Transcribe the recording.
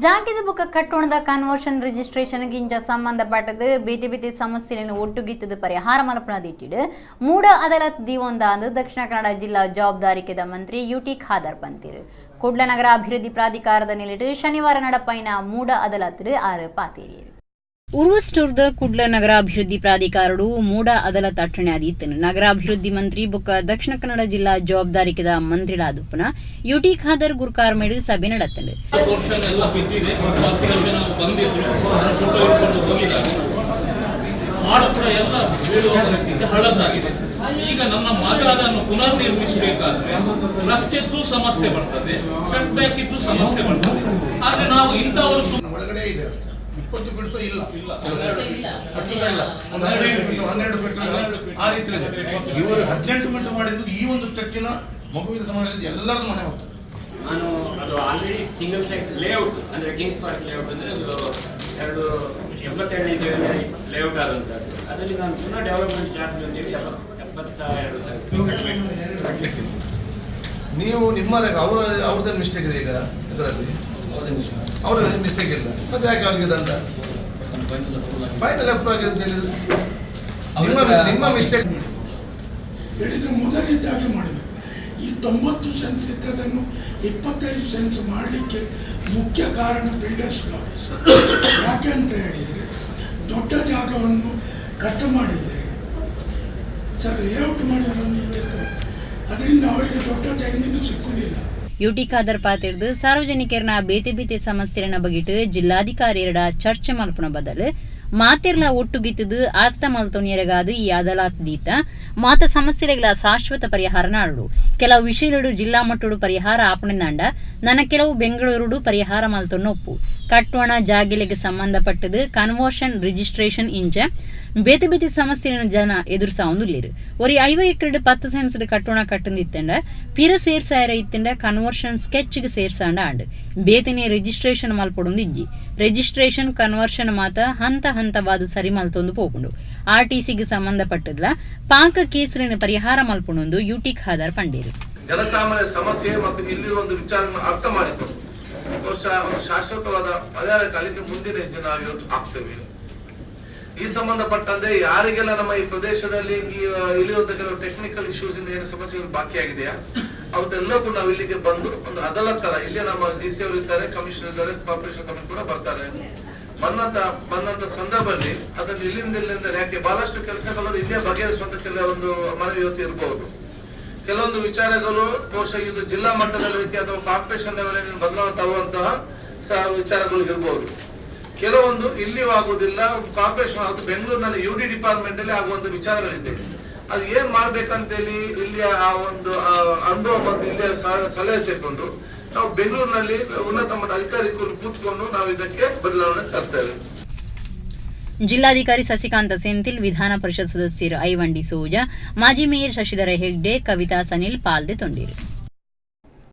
ಜಾಗದ ಬುಕ್ಕ ಕಟ್ಟೋಣದ conversion registration ಗಿಂಜ ಸಂಬಂಧಪಟ್ಟದು ಬೇತಿ ಸಮಸ್ಯೆಯನ್ನು ಒಟ್ಟುಗಿತ್ತದ ಪರಿಹಾರ ಮಲ್ಪನದಿಟ್ಟಿಡು ಮೂಡ ಅದಾಲತ್ ದಿವೊಂದ ಅಂದು ದಕ್ಷಿಣ ಕನ್ನಡ ಜಿಲ್ಲಾ ಜವಾಬ್ದಾರಿಕೆದ ಮಂತ್ರಿ ಯುಟಿ ಖಾದರ್ ಪಂತಿರು ಕೂಡ್ಲ ನಗರ ಅಭಿವೃದ್ಧಿ ಪ್ರಾಧಿಕಾರದ ನಿಲಿಟ್ಟು ಶನಿವಾರ ನಡಪೈನ ಮೂಡ ಅದಾಲತ್ ಆರು ಪಾತೇರಿಯರು ಉರ್ವಸ್ಟೋರ್ದ ಕುಡ್ಲ ನಗರಾಭಿವೃದ್ಧಿ ಪ್ರಾಧಿಕಾರಡು ಮೂಡ ಅದಾಲತ್ ಅಟ್ಟಣೆ ಆದಿತ್ತನು ನಗರಾಭಿವೃದ್ಧಿ ಮಂತ್ರಿ ಬೊಕ್ಕ ದಕ್ಷಿಣ ಕನ್ನಡ ಜಿಲ್ಲಾ ಜವಾಬ್ದಾರಿಕೆದ ಮಂತ್ರಿಗಳಾದುಪ್ಪನ ಯುಟಿ ಖಾದರ್ ಗುರ್ಕಾರ್ ಮೇಡು ಸಭೆ ನಡೆತ್ತಂಡು ಈಗ ನಮ್ಮ ಮಾರ್ಗವನ್ನು ಪುನರ್ ನಿರ್ಮಿಸಬೇಕಾದ್ರೆ ರಸ್ತೆದ್ದು ಸಮಸ್ಯೆ ಬರ್ತದೆ, ಸೆಟ್ ಬ್ಯಾಕ್ ಇದ್ದು ಸಮಸ್ಯೆ ಬರ್ತದೆ. ಆದ್ರೆ ನಾವು ಇಂಥವರು ಒಳಗಡೆ ಇದೆ 20 ಫೀಟ್ ಇಲ್ಲ 12 ಫೀಟ್ ಆ ರೀತಿ ಇದೆ. ಇವರು 18 ಫೀಟ್ ಮಾಡಿದ್ರು ಈ ಒಂದು ಸ್ಟ್ರಕ್ಚರ್ನ ಮಗುವಿನ ಸಮಾಜದಲ್ಲಿ ಎಲ್ಲರದ್ದು ಮನೆ ಹೋಗ್ತದೆ. ನಾನು ಅದು ಆಲ್ರೆಡಿ ಸಿಂಗಲ್ ಸೈಟ್ ಲೇಔಟ್ ಅಂದ್ರೆ ಕಿಂಗ್ಸ್ ಪಾರ್ಕ್ ಲೇಔಟ್ ಅಂದ್ರೆ ಅದು 72 ಲೇಔಟ್ ಆದಂತದ್ದು. ಅದರಲ್ಲಿ ನಾನು ಪುನಃ ಡೆವಲಪ್ಮೆಂಟ್ ಚಾರ್ಜ್ ಅಂತೇಳಿ 72,000 ಕಟ್ಟಲಿಕ್ಕೆ. ನೀವು ನಿಮ್ಮ ಅವ್ರದ್ದು ಮಿಸ್ಟೇಕ್ ಇದೆ ಈಗ ಇದರಲ್ಲಿ, ಅವರ ಮಿಸ್ಟೇಕ್ ಇಲ್ಲ, ಮತ್ತೆ ಯಾಕೆ ಅವ್ರಿಗೆ ದಂಡ ಫೈನಲ್ ಅಪ್ರೂವ್ ಆಗಿದೆ ನಿಮ್ಮ ಮಿಸ್ಟೇಕ್ ಹೇಳಿದ್ರೆ ಮೊದಲಿದ್ದಾಗಿ ಮಾಡಬೇಕು. ಈ 90 ಸೆನ್ಸ್ ಇದ್ದದನ್ನು 25 ಸೆನ್ಸ್ ಮಾಡಲಿಕ್ಕೆ ಮುಖ್ಯ ಕಾರಣ ಬಿಲ್ಡರ್ಸ್ ಲಾಬೀಸ್. ಯಾಕೆ ಅಂತ ಹೇಳಿದರೆ ದೊಡ್ಡ ಜಾಗವನ್ನು ಕಟ್ ಮಾಡಿದರೆ ಸರ್ ಲೇಔಟ್ ಮಾಡಿದ್ರೆ ಅದರಿಂದ ಅವರಿಗೆ ದೊಡ್ಡ ಜಮೀನು ಸಿಕ್ಕುವುದಿಲ್ಲ. ಯುಟಿ ಖಾದರ್ ಪಾತಿರ್ದು ಸಾರ್ವಜನಿಕರನ್ನ ಬೇತೆ ಸಮಸ್ಯೆರನ್ನ ಬಗೆಟ್ಟು ಜಿಲ್ಲಾಧಿಕಾರಿಯರ ಚರ್ಚೆ ಮಲ್ಪನ ಬದಲು ಮಾತೆರ್ಲ ಒಟ್ಟುಗಿತ್ತದು ಆರ್ಥ ಮಲ್ತೋನಿಯರಗಾದು ಈ ಅದಾಲತ್ ದೀತ ಮಾತ ಸಮಸ್ಯೆಗಳ ಶಾಶ್ವತ ಪರಿಹಾರ ನಾಡು ಕೆಲವು ವಿಷಯಗಳು ಜಿಲ್ಲಾ ಮಟ್ಟಡು ಪರಿಹಾರ ಆಪಣೆಂದಾಂಡ ನನ್ನ ಕೆಲವು ಬೆಂಗಳೂರು ಪರಿಹಾರ ಮಲ್ತೊನ್ನೊಪ್ಪು ಕಟ್ಟೋಣ ಜಾಗಿಲೆಗೆ ಸಂಬಂಧಪಟ್ಟದು ಕನ್ವರ್ಷನ್ ರಿಜಿಸ್ಟ್ರೇಷನ್ ಇಂಚ ಬೇತೆ ಸಮಸ್ಯೆಯನ್ನು ಜನ ಎದುರಿಸಾವುದಿಲ್ಲಿರು ஒரு 50 ಎಕರೆ 10 ಸೆನ್ಸ್ ಕಟ್ಟೋಣ ಕಟ್ಟಂದಿತ್ತಂಡ ಪಿರ ಸೇರ್ಸಾಯರ ಇತ್ತಂಡ ಕನ್ವರ್ಷನ್ ಸ್ಕೆಚ್ಗೆ ಸೇರ್ಸಾಂಡ ಆಂಡ್ ಬೇತನೆ ರಿಜಿಸ್ಟ್ರೇಷನ್ ಮಲ್ಪೊಡೊಂದಿಜ್ಜಿ ರಿಜಿಸ್ಟ್ರೇಷನ್ ಕನ್ವರ್ಷನ್ ಮಾತ ಹಂತವಾದ ಸರಿ ಮಲ್ತೊಂದು ಪೋಕೊಂಡು ಆರ್ಟಿಸಿಗೆ ಸಂಬಂಧಪಟ್ಟದ್ಲ ಪಾಕ ಕೇಸರಿನ ಪರಿಹಾರ ಮಲ್ಪೊಂದು ಯುಟಿ ಖಾದರ್ ಪಂಡೇರು ಜನಸಾಮಾನ್ಯ ಸಮಸ್ಯೆ ಮತ್ತು ಇಲ್ಲಿ ಒಂದು ವಿಚಾರವನ್ನು ಅರ್ಥ ಮಾಡಿಕೊಂಡು ಶಾಶ್ವತವಾದ ಪರಿಹಾರ ಕಾಲಕ್ಕೆ ಮುಂದಿನ ಹೆಜ್ಜೆ ನಾವಿವತ್ತು ಆಗ್ತೇವೆ. ಈ ಸಂಬಂಧಪಟ್ಟಂತೆ ಯಾರಿಗೆಲ್ಲ ನಮ್ಮ ಈ ಪ್ರದೇಶದಲ್ಲಿ ಇಲ್ಲಿರುವಂತ ಕೆಲವು ಟೆಕ್ನಿಕಲ್ ಇಶ್ಯೂಸ್ ಇಂದ ಏನು ಸಮಸ್ಯೆಗಳು ಬಾಕಿ ಆಗಿದೆಯಾ ಅವತ್ತೆಲ್ಲಕ್ಕೂ ನಾವು ಇಲ್ಲಿಗೆ ಬಂದು ಒಂದು ಅದಾಲತ್ ತರ ಇಲ್ಲಿ ನಮ್ಮ ಡಿಸಿ ಅವರು ಇದ್ದಾರೆ, ಕಮಿಷನರ್ ಇದ್ದಾರೆ, ಕಾರ್ಪೊರೇಷನ್ ಕಮಿಷನರ್ ಕೂಡ ಬರ್ತಾರೆ. ಬಂದಂತ ಸಂದರ್ಭದಲ್ಲಿ ಅದನ್ನು ಇಲ್ಲಿಂದ ಯಾಕೆ ಬಹಳಷ್ಟು ಕೆಲಸಗಳು ಇಲ್ಲೇ ಬಗೆಹರಿಸುವಂತ ಕೆಲವೊಂದು ಮನವಿ ಇವತ್ತು ಇರಬಹುದು. ಕೆಲವೊಂದು ವಿಚಾರಗಳು ಬಹುಶಃ ಇದು ಜಿಲ್ಲಾ ಮಟ್ಟದಲ್ಲಿ ಅಥವಾ ಕಾರ್ಪೊರೇಷನ್ ಲೆವೆಲ್ ಬದಲಾವಣೆ ತರುವಂತಹ ವಿಚಾರಗಳು ಇರಬಹುದು. ಕೆಲವೊಂದು ಇಲ್ಲಿಯೂ ಆಗುವುದಿಲ್ಲ, ಕಾರ್ಪೊರೇಷನ್ ಅದು ಬೆಂಗಳೂರಿನಲ್ಲಿ ಯುಡಿ ಡಿಪಾರ್ಟ್ಮೆಂಟ್ ಅಲ್ಲಿ ಆಗುವಂತ ವಿಚಾರಗಳಿದೆ. ಅದು ಏನ್ ಮಾಡ್ಬೇಕಂತೇಳಿ ಇಲ್ಲಿಯ ಆ ಒಂದು ಅನುಭವ ಮತ್ತು ಇಲ್ಲಿಯ ಸಲಹೆ ತೆಗೆದುಕೊಂಡು ನಾವು ಬೆಂಗಳೂರಿನಲ್ಲಿ ಉನ್ನತ ಮಟ್ಟ ಅಧಿಕಾರಿಗಳು ಕೂತ್ಕೊಂಡು ನಾವು ಇದಕ್ಕೆ ಬದಲಾವಣೆ ತರ್ತೇವೆ. ಜಿಲ್ಲಾಧಿಕಾರಿ ಸಸಿಕಾಂತ ಸೆಂಥಿಲ್, ವಿಧಾನ ಪರಿಷತ್ ಸದಸ್ಯರು ಐವಂಡಿ ಸೋಜಾ, ಮಾಜಿ ಮೇಯರ್ ಶಶಿಧರ ಹೆಗ್ಡೆ, ಕವಿತಾ ಸನಿಲ್ ಪಾಲ್ದೆ ತೊಂದಿರು.